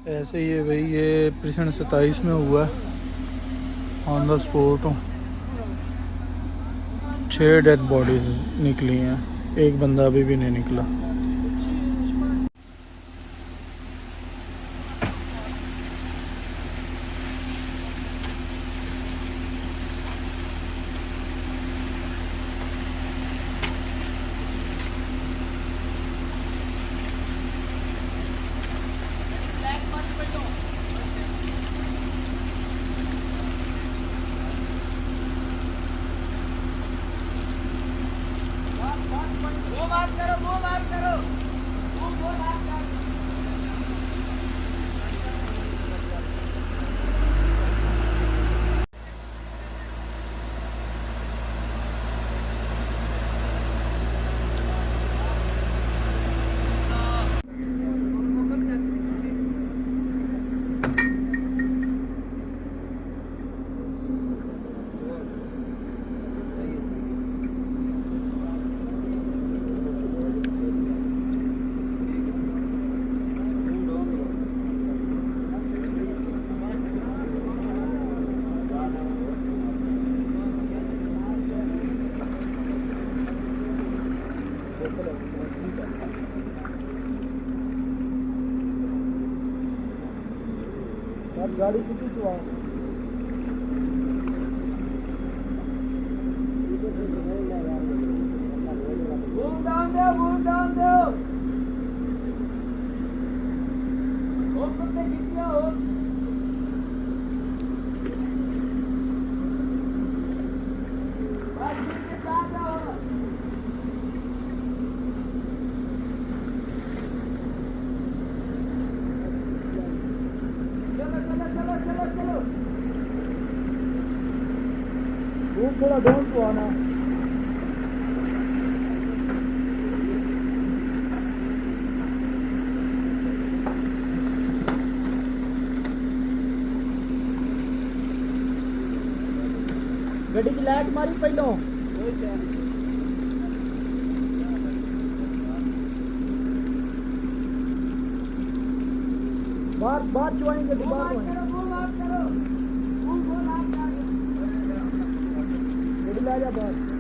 ऐसे ही है भाई, ये प्रेजेंट 27 में हुआ है। On the spot 6 dead bodies निकली हैं, एक बंदा अभी भी नहीं निकला। गाड़ी कितनी चुआ थोड़ा डाउन तो आना। गड्डी की लाइट मारी पहलो बाहर बाहर चुआएंगे बाहर ले जा बाहर।